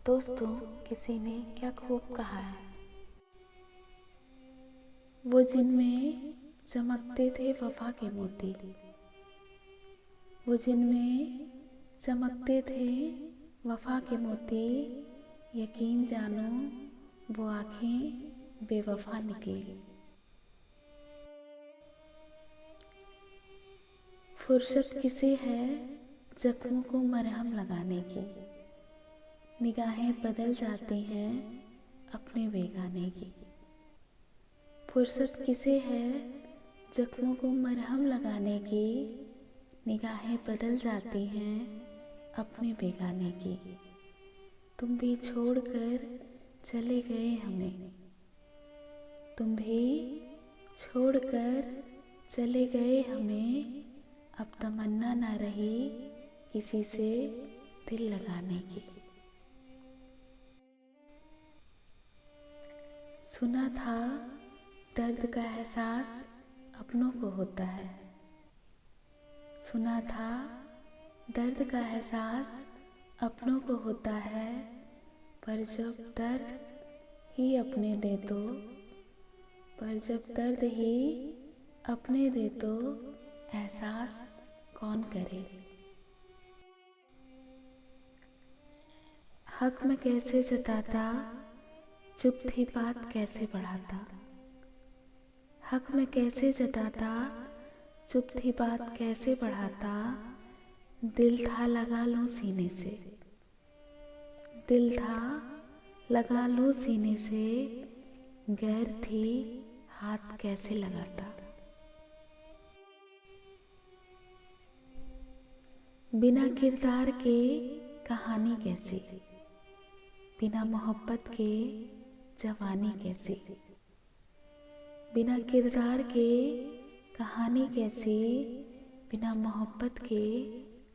दोस्तों, किसी ने क्या खूब कहा है, वो जिनमें चमकते थे वफा के मोती, वो जिनमें चमकते थे वफा के मोती, यकीन जानो वो आँखें बेवफा निकली। फुर्सत किसे है जख्मों को मरहम लगाने की, निगाहें बदल जाती हैं अपने बेगाने की। फुर्सत किसे है जख्मों को मरहम लगाने की, निगाहें बदल जाती हैं अपने बेगाने की। तुम भी छोड़कर चले गए हमें, तुम भी छोड़कर चले गए हमें, अब तमन्ना ना रही किसी से दिल लगाने की। सुना था दर्द का एहसास अपनों को होता है, सुना था दर्द का एहसास अपनों को होता है, पर जब दर्द ही अपने दे तो, पर जब दर्द ही अपने दे तो एहसास कौन करे। हक में कैसे जताता, चुप थी बात कैसे बढ़ाता। हक में कैसे जताता, चुप थी बात कैसे बढ़ाता। दिल था लगा लूं सीने से, दिल था लगा लूं सीने से, गैर थी हाथ कैसे लगाता। बिना किरदार के कहानी कैसी, बिना मोहब्बत के जवानी कैसी। बिना किरदार के कहानी कैसी, बिना मोहब्बत के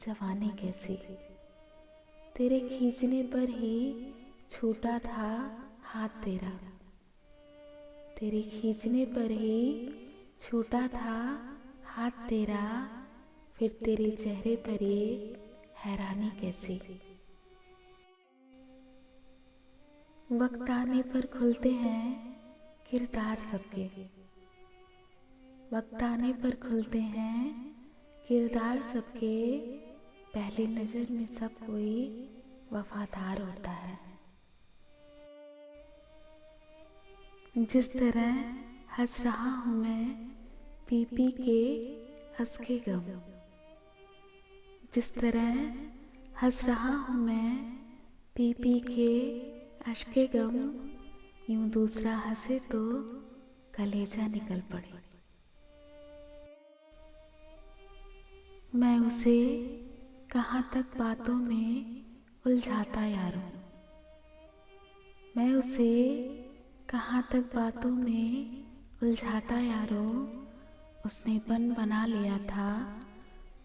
जवानी कैसी। तेरे खींचने पर ही छूटा था हाथ तेरा, तेरे खींचने पर ही छूटा था हाथ तेरा, फिर तेरे चेहरे पर ये हैरानी कैसी। वक्त आने पर खुलते हैं किरदार सबके, वक्त आने पर खुलते हैं किरदार सबके, पहली नज़र में सब कोई वफादार होता है। जिस तरह हंस रहा हूँ मैं पी पी के असके गम, जिस तरह हंस रहा हूँ मैं पी पी के अश्के गम, यूं दूसरा हंसे तो कलेजा निकल पड़े। मैं उसे कहाँ तक बातों में उलझाता यारों, मैं उसे कहाँ तक बातों में उलझाता यारों, उसने बन बना लिया था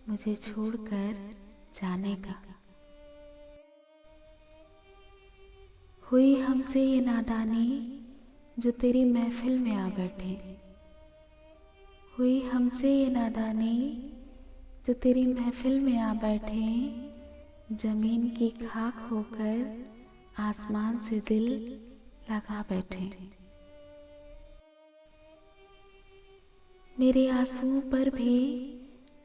मुझे छोड़कर जाने का। हुई हमसे ये नादानी जो तेरी महफिल में आ बैठे, हुई हमसे ये नादानी जो तेरी महफिल में आ बैठे, जमीन की खाक होकर आसमान से दिल लगा बैठे। मेरे आंसुओं पर भी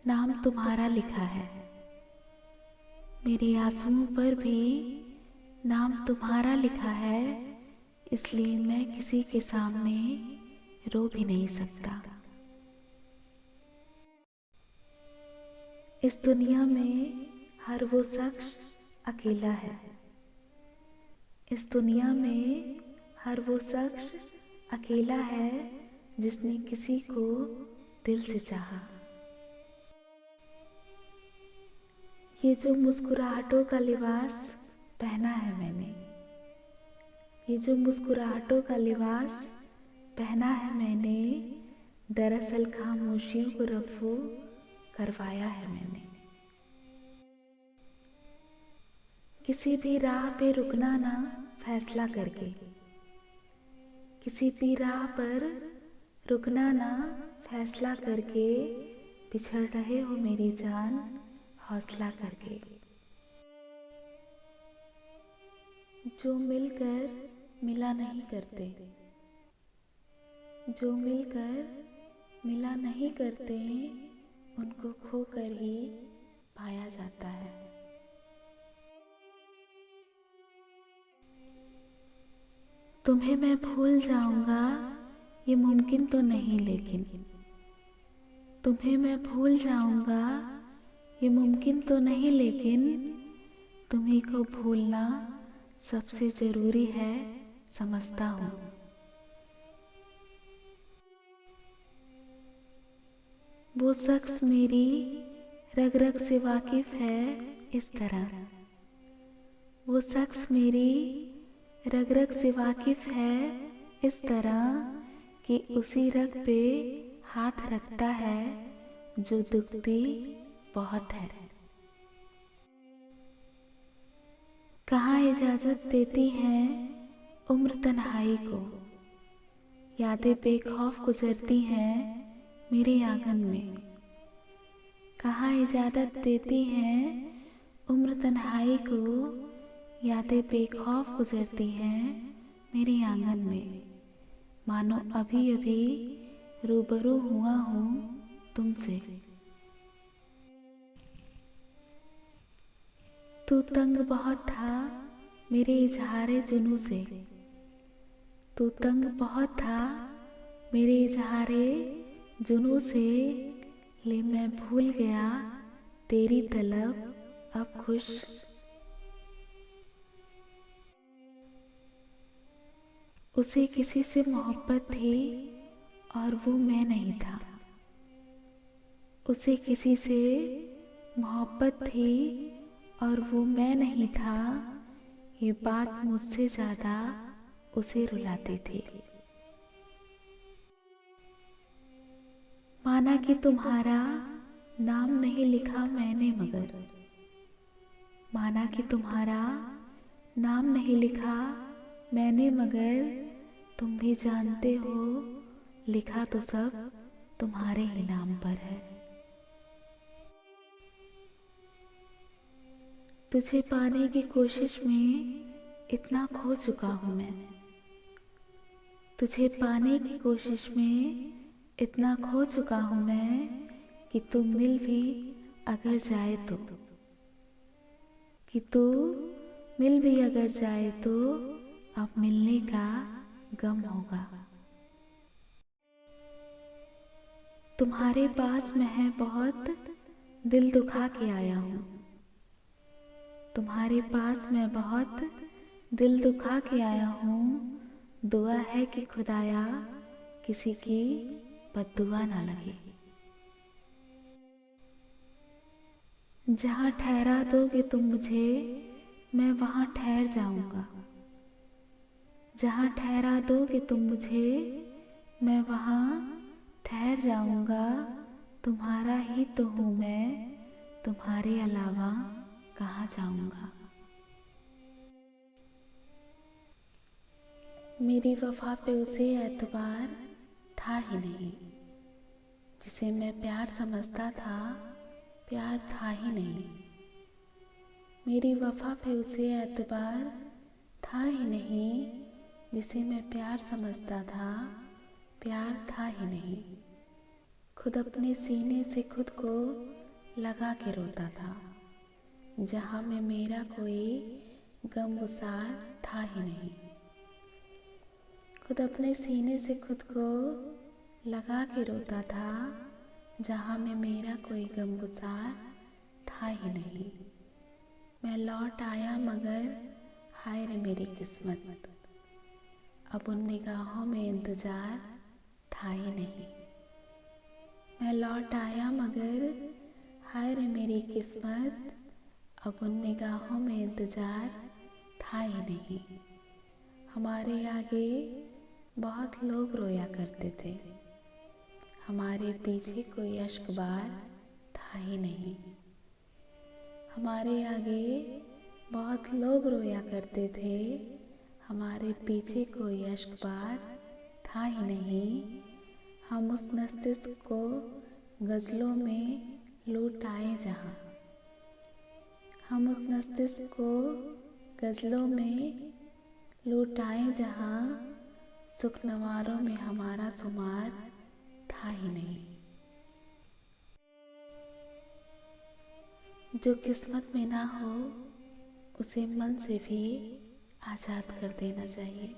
नाम तुम्हारा लिखा है, मेरे आंसुओं पर भी नाम तुम्हारा लिखा है, इसलिए मैं किसी के सामने रो भी नहीं सकता। इस दुनिया में हर वो शख्स अकेला है, इस दुनिया में हर वो शख्स अकेला है जिसने किसी को दिल से चाहा। ये जो मुस्कुराहटों का लिबास पहना है मैंने, ये जो मुस्कुराहटों का लिबास पहना है मैंने, दरअसल खामोशियों को रफ़ू करवाया है मैंने। किसी भी राह पे रुकना ना फैसला करके, किसी भी राह पर रुकना ना फैसला करके, बिछड़ रहे हो मेरी जान हौसला करके। जो मिलकर मिला नहीं करते, जो मिलकर मिला नहीं करते, उनको खोकर ही पाया जाता है। तुम्हें मैं भूल जाऊंगा ये मुमकिन तो नहीं, लेकिन तुम्हें मैं भूल जाऊंगा ये मुमकिन तो नहीं, लेकिन तुम्ही को भूलना सबसे जरूरी है, समझता हूँ। वो शख्स मेरी रग रग से वाकिफ है इस तरह, वो शख्स मेरी रग रग से वाकिफ है इस तरह कि उसी रग पे हाथ रखता है जो दुखती बहुत है। कहाँ इजाज़त देती हैं उम्र तन्हाई को, यादें बेखौफ गुजरती हैं मेरे आंगन में। कहाँ इजाज़त देती हैं उम्र तन्हाई को, यादें बेखौफ गुजरती हैं मेरे आंगन में। मानो अभी अभी रूबरू हुआ हूँ तुमसे। तू तंग बहुत था मेरे इजहारे जुनू से, तू तंग बहुत था मेरे इजहारे जुनू से, ले मैं भूल गया तेरी तलब अब खुश। उसे किसी से मोहब्बत थी और वो मैं नहीं था, उसे किसी से मोहब्बत थी और वो मैं नहीं था। ये बात मुझसे ज्यादा उसे रुलाती थी। माना कि तुम्हारा नाम नहीं लिखा मैंने, मगर माना कि तुम्हारा नाम नहीं लिखा मैंने, मगर तुम भी जानते हो लिखा तो सब तुम्हारे ही नाम पर है। तुझे पाने की कोशिश में इतना खो चुका हूँ मैं, तुझे पाने की कोशिश में इतना खो चुका हूँ मैं कि तू मिल भी अगर जाए तो, कि तू मिल भी अगर जाए तो अब मिलने का गम होगा। तुम्हारे पास मैं बहुत दिल दुखा के आया हूँ, तुम्हारे पास मैं बहुत दिल दुखा के आया हूँ। दुआ है कि खुदाया किसी की बद्दुआ ना लगे। जहाँ ठहरा दोगे तुम मुझे मैं वहाँ ठहर जाऊँगा, जहाँ ठहरा दोगे तुम मुझे मैं वहाँ ठहर जाऊँगा। तुम्हारा ही तो हूँ मैं, तुम्हारे अलावा कहाँ जाऊँगा। मेरी वफा पे उसे एतबार था ही नहीं, जिसे मैं प्यार समझता था प्यार था ही नहीं। मेरी वफा पे उसे एतबार था ही नहीं, जिसे मैं प्यार समझता था प्यार था ही नहीं। खुद अपने सीने से खुद को लगा के रोता था, जहाँ में मेरा कोई गमगुसार था ही नहीं। खुद अपने सीने से खुद को लगा के रोता था, जहाँ में मेरा कोई गमगुसार था ही नहीं। मैं लौट आया मगर हाय रे मेरी किस्मत, अब उन निगाहों में इंतजार था ही नहीं। मैं लौट आया मगर हाय रे मेरी किस्मत, अब उन निगाहों में इंतजार था ही नहीं। हमारे आगे बहुत लोग रोया करते थे, हमारे पीछे कोई अश्कबार था ही नहीं। हमारे आगे बहुत लोग रोया करते थे, हमारे पीछे कोई अश्कबार था ही नहीं। हम उस नस्तिस्क को गज़लों में लूट आए जहाँ, हम उस नस्तिस्क को गज़लों में लूटाएं जहाँ सुख नवारों में हमारा शुमार था ही नहीं। जो किस्मत में ना हो उसे मन से भी आज़ाद कर देना चाहिए।